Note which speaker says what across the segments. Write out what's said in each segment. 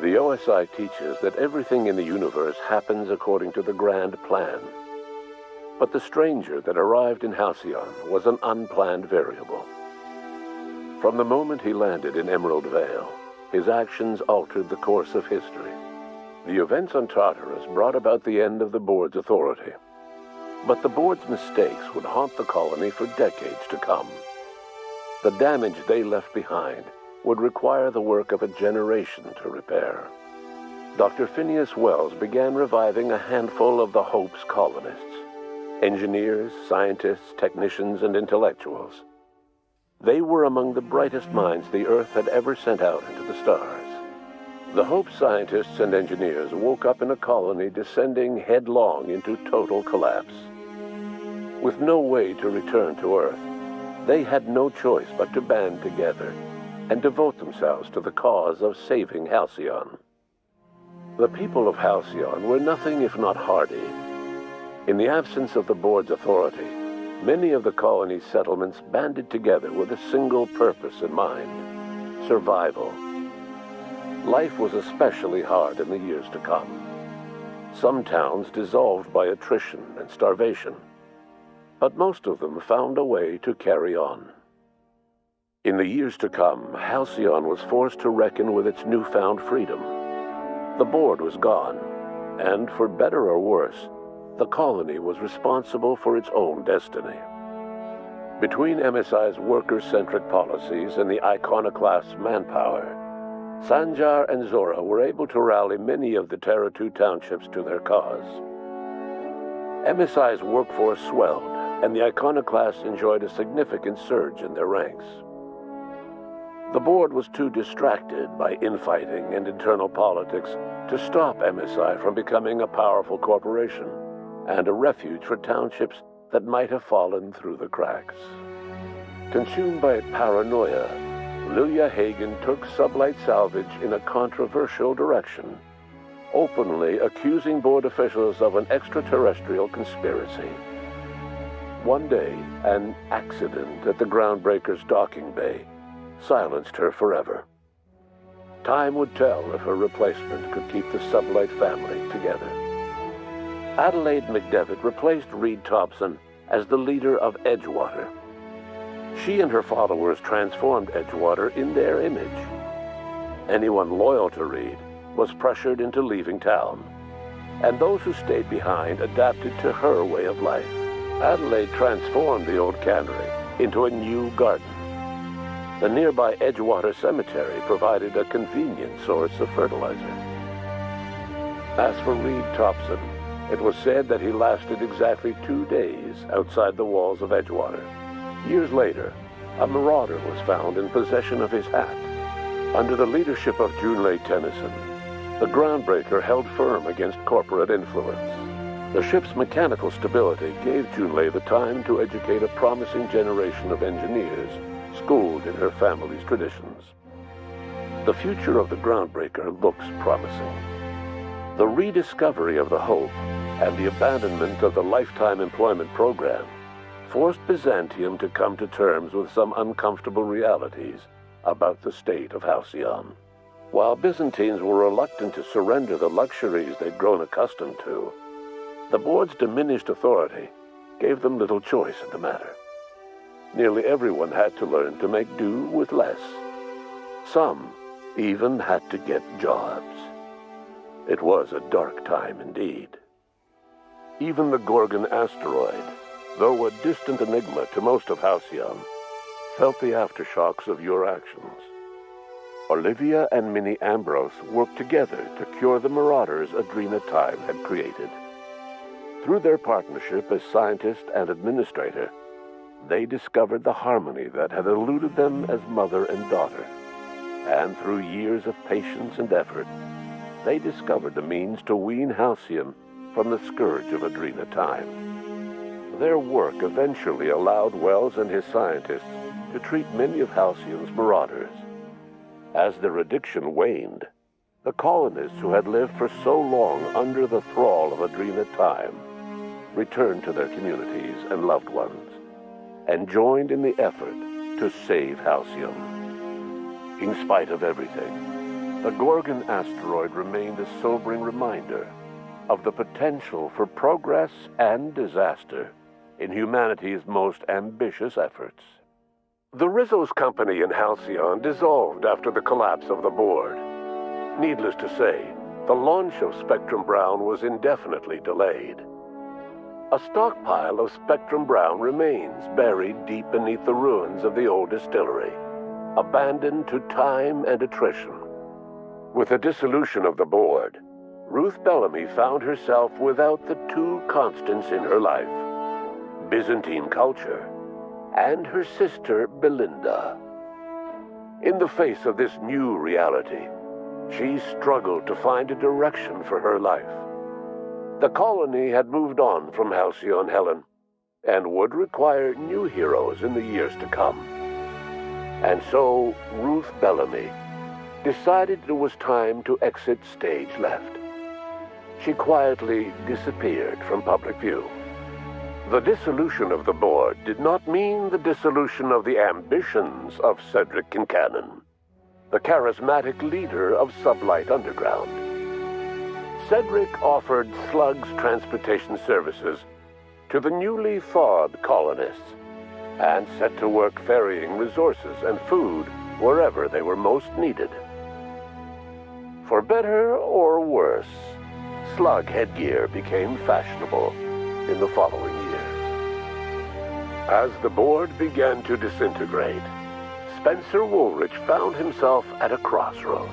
Speaker 1: The OSI teaches that everything in the universe happens according to the grand plan. But the stranger that arrived in Halcyon was an unplanned variable. From the moment he landed in Emerald Vale, his actions altered the course of history. The events on Tartarus brought about the end of the board's authority. But the board's mistakes would haunt the colony for decades to come. The damage they left behind would require the work of a generation to repair. Dr. Phineas Wells began reviving a handful of the Hope's colonists: engineers, scientists, technicians, and intellectuals. They were among the brightest minds the Earth had ever sent out into the stars. The Hope scientists and engineers woke up in a colony descending headlong into total collapse. With no way to return to Earth, they had no choice but to band together and devote themselves to the cause of saving Halcyon. The people of Halcyon were nothing if not hardy. In the absence of the board's authority, many of the colony's settlements banded together with a single purpose in mind: survival. Life was especially hard in the years to come. Some towns dissolved by attrition and starvation, but most of them found a way to carry on. In the years to come, Halcyon was forced to reckon with its newfound freedom. The board was gone, and for better or worse, the colony was responsible for its own destiny. Between MSI's worker-centric policies and the iconoclast's manpower, Sanjar and Zora were able to rally many of the Terra 2 townships to their cause. MSI's workforce swelled, and the iconoclasts enjoyed a significant surge in their ranks. The board was too distracted by infighting and internal politics to stop MSI from becoming a powerful corporation and a refuge for townships that might have fallen through the cracks. Consumed by paranoia, Lilia Hagen took sublight salvage in a controversial direction, openly accusing board officials of an extraterrestrial conspiracy. One day, an accident at the Groundbreaker's docking bay silenced her forever. Time would tell if her replacement could keep the sublight family together. Adelaide McDevitt replaced Reed Thompson as the leader of Edgewater. She and her followers transformed Edgewater in their image. Anyone loyal to Reed was pressured into leaving town, and those who stayed behind adapted to her way of life. Adelaide transformed the old cannery into a new garden. The nearby Edgewater Cemetery provided a convenient source of fertilizer. As for Reed Thompson, it was said that he lasted exactly 2 days outside the walls of Edgewater. Years later, a marauder was found in possession of his hat. Under the leadership of Junlei Tennyson, the Groundbreaker held firm against corporate influence. The ship's mechanical stability gave Junlei the time to educate a promising generation of engineers schooled in her family's traditions. The future of the Groundbreaker looks promising. The rediscovery of the Hope and the abandonment of the lifetime employment program forced Byzantium to come to terms with some uncomfortable realities about the state of Halcyon. While Byzantines were reluctant to surrender the luxuries they'd grown accustomed to, the board's diminished authority gave them little choice in the matter. Nearly everyone had to learn to make do with less. Some even had to get jobs. It was a dark time indeed. Even the Gorgon asteroid, though a distant enigma to most of Halcyon, felt the aftershocks of your actions. Olivia and Minnie Ambrose worked together to cure the marauders Adrena Time had created. Through their partnership as scientist and administrator, they discovered the harmony that had eluded them as mother and daughter. And through years of patience and effort, they discovered the means to wean Halcyon from the scourge of Adrena Time. Their work eventually allowed Wells and his scientists to treat many of Halcyon's marauders. As their addiction waned, the colonists who had lived for so long under the thrall of Adrena Time returned to their communities and loved ones, and joined in the effort to save Halcyon. In spite of everything, The Gorgon asteroid remained a sobering reminder of the potential for progress and disaster in humanity's most ambitious efforts. The Rizzo's company in Halcyon dissolved after the collapse of the board. Needless to say, the launch of Spectrum Brown was indefinitely delayed. A stockpile of Spectrum Brown remains buried deep beneath the ruins of the old distillery, abandoned to time and attrition. With the dissolution of the board, Ruth Bellamy found herself without the two constants in her life: Byzantine culture and her sister Belinda. In the face of this new reality, she struggled to find a direction for her life. The colony had moved on from Halcyon Helen and would require new heroes in the years to come. And so Ruth Bellamy decided it was time to exit stage left. She quietly disappeared from public view. The dissolution of the board did not mean the dissolution of the ambitions of Cedric Kincannon, the charismatic leader of Sublight Underground. Cedric offered slugs transportation services to the newly thawed colonists and set to work ferrying resources and food wherever they were most needed. For better or worse, slug headgear became fashionable in the following years. As the board began to disintegrate, Spencer Woolrich found himself at a crossroads.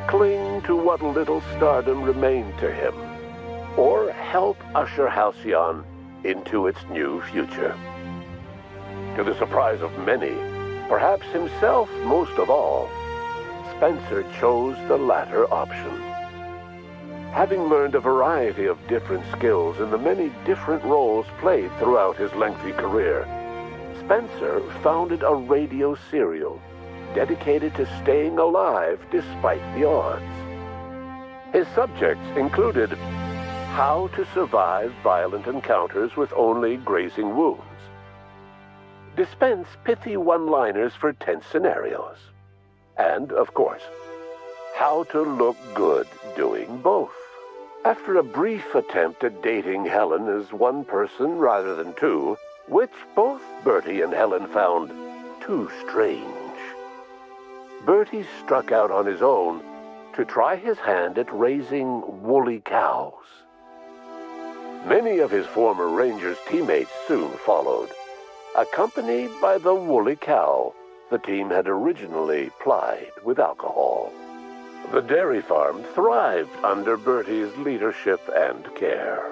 Speaker 1: Cling to what little stardom remained to him, or help usher Halcyon into its new future. To the surprise of many, perhaps himself most of all, Spencer chose the latter option. Having learned a variety of different skills in the many different roles played throughout his lengthy career, Spencer founded a radio serial dedicated to staying alive despite the odds. His subjects included how to survive violent encounters with only grazing wounds, dispense pithy one-liners for tense scenarios, and, of course, how to look good doing both. After a brief attempt at dating Helen as one person rather than two, which both Bertie and Helen found too strange, Bertie struck out on his own to try his hand at raising woolly cows. Many of his former Rangers teammates soon followed, accompanied by the woolly cow the team had originally plied with alcohol. The dairy farm thrived under Bertie's leadership and care.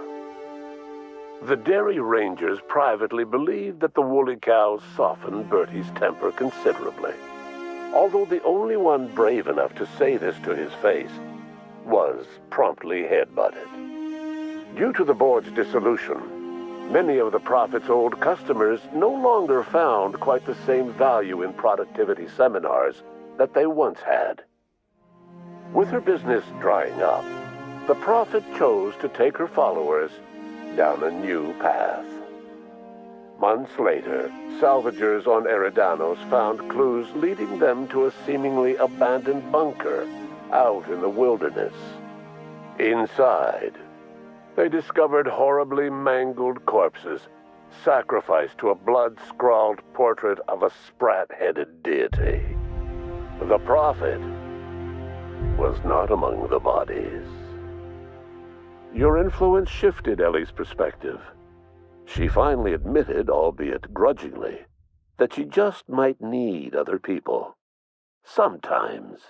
Speaker 1: The Dairy Rangers privately believed that the woolly cows softened Bertie's temper considerably, although the only one brave enough to say this to his face was promptly headbutted. Due to the board's dissolution, many of the Prophet's old customers no longer found quite the same value in productivity seminars that they once had. With her business drying up, the Prophet chose to take her followers down a new path. Months later, salvagers on Eridanos found clues leading them to a seemingly abandoned bunker out in the wilderness. Inside, they discovered horribly mangled corpses, sacrificed to a blood-scrawled portrait of a sprat-headed deity. The Prophet was not among the bodies. Your influence shifted Ellie's perspective. She finally admitted, albeit grudgingly, that she just might need other people. Sometimes.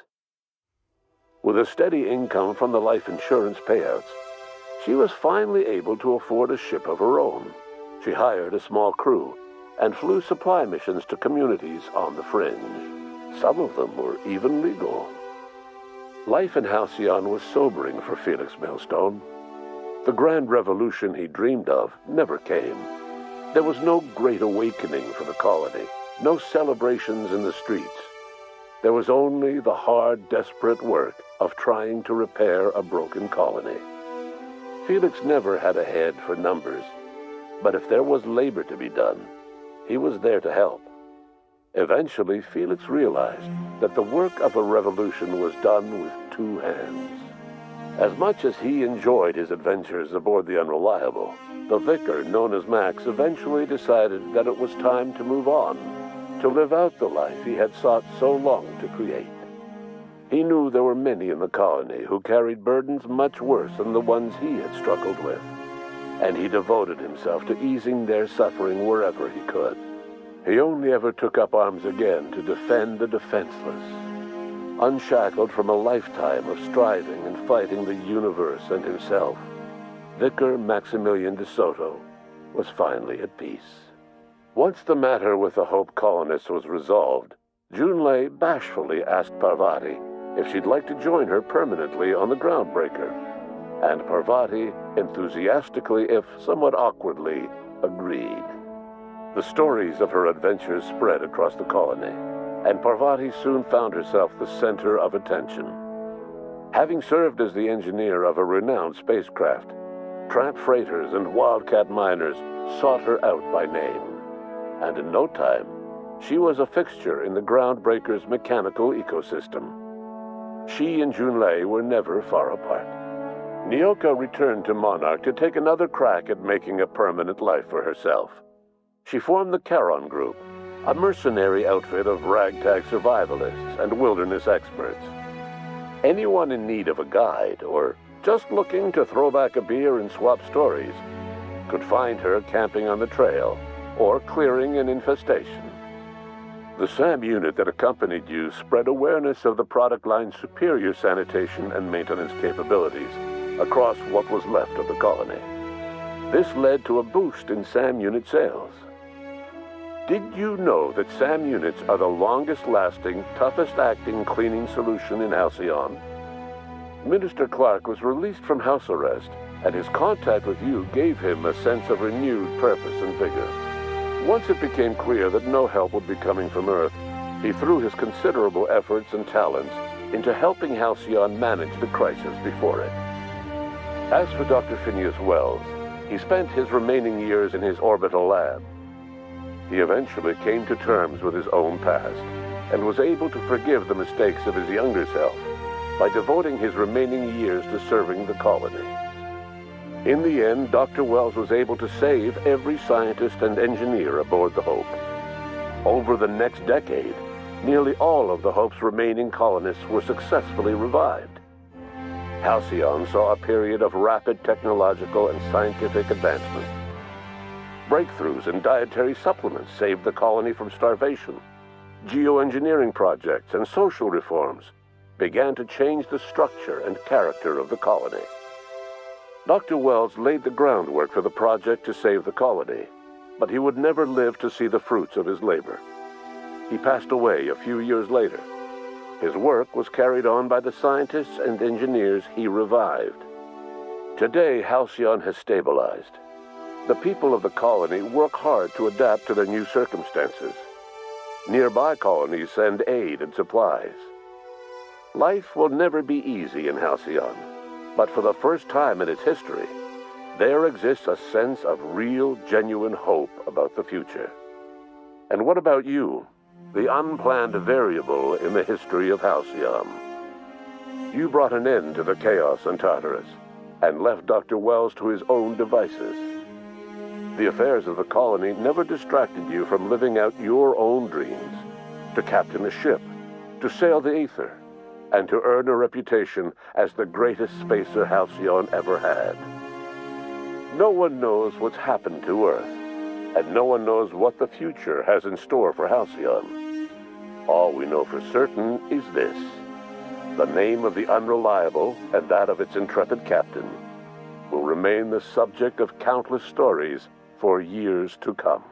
Speaker 1: With a steady income from the life insurance payouts, she was finally able to afford a ship of her own. She hired a small crew and flew supply missions to communities on the fringe. Some of them were even legal. Life in Halcyon was sobering for Felix Millstone. The grand revolution he dreamed of never came. There was no great awakening for the colony, no celebrations in the streets. There was only the hard, desperate work of trying to repair a broken colony. Felix never had a head for numbers, but if there was labor to be done, he was there to help. Eventually, Felix realized that the work of a revolution was done with two hands. As much as he enjoyed his adventures aboard the Unreliable, the vicar, known as Max, eventually decided that it was time to move on, to live out the life he had sought so long to create. He knew there were many in the colony who carried burdens much worse than the ones he had struggled with, and he devoted himself to easing their suffering wherever he could. He only ever took up arms again to defend the defenseless. Unshackled from a lifetime of striving and fighting the universe and himself, Vicar Maximilian de Soto was finally at peace. Once the matter with the Hope colonists was resolved, Junlei bashfully asked Parvati if she'd like to join her permanently on the Groundbreaker, and Parvati enthusiastically, if somewhat awkwardly, agreed. The stories of her adventures spread across the colony, and Parvati soon found herself the center of attention. Having served as the engineer of a renowned spacecraft, tramp freighters and wildcat miners sought her out by name, and in no time, she was a fixture in the Groundbreaker's mechanical ecosystem. She and Junlei were never far apart. Nyoka returned to Monarch to take another crack at making a permanent life for herself. She formed the Charon Group, a mercenary outfit of ragtag survivalists and wilderness experts. Anyone in need of a guide, or just looking to throw back a beer and swap stories, could find her camping on the trail or clearing an infestation. The SAM unit that accompanied you spread awareness of the product line's superior sanitation and maintenance capabilities across what was left of the colony. This led to a boost in SAM unit sales. Did you know that SAM units are the longest-lasting, toughest-acting cleaning solution in Halcyon? Minister Clark was released from house arrest, and his contact with you gave him a sense of renewed purpose and vigor. Once it became clear that no help would be coming from Earth, he threw his considerable efforts and talents into helping Halcyon manage the crisis before it. As for Dr. Phineas Wells, he spent his remaining years in his orbital lab. He eventually came to terms with his own past and was able to forgive the mistakes of his younger self by devoting his remaining years to serving the colony. In the end, Dr. Wells was able to save every scientist and engineer aboard the Hope. Over the next decade, nearly all of the Hope's remaining colonists were successfully revived. Halcyon saw a period of rapid technological and scientific advancement. Breakthroughs in dietary supplements saved the colony from starvation. Geoengineering projects and social reforms began to change the structure and character of the colony. Dr. Wells laid the groundwork for the project to save the colony, but he would never live to see the fruits of his labor. He passed away a few years later. His work was carried on by the scientists and engineers he revived. Today, Halcyon has stabilized. The people of the colony work hard to adapt to their new circumstances. Nearby colonies send aid and supplies. Life will never be easy in Halcyon, but for the first time in its history, there exists a sense of real, genuine hope about the future. And what about you, the unplanned variable in the history of Halcyon? You brought an end to the chaos on Tartarus and left Dr. Wells to his own devices. The affairs of the colony never distracted you from living out your own dreams, to captain a ship, to sail the ether, and to earn a reputation as the greatest spacer Halcyon ever had. No one knows what's happened to Earth, and no one knows what the future has in store for Halcyon. All we know for certain is this: the name of the Unreliable and that of its intrepid captain will remain the subject of countless stories for years to come.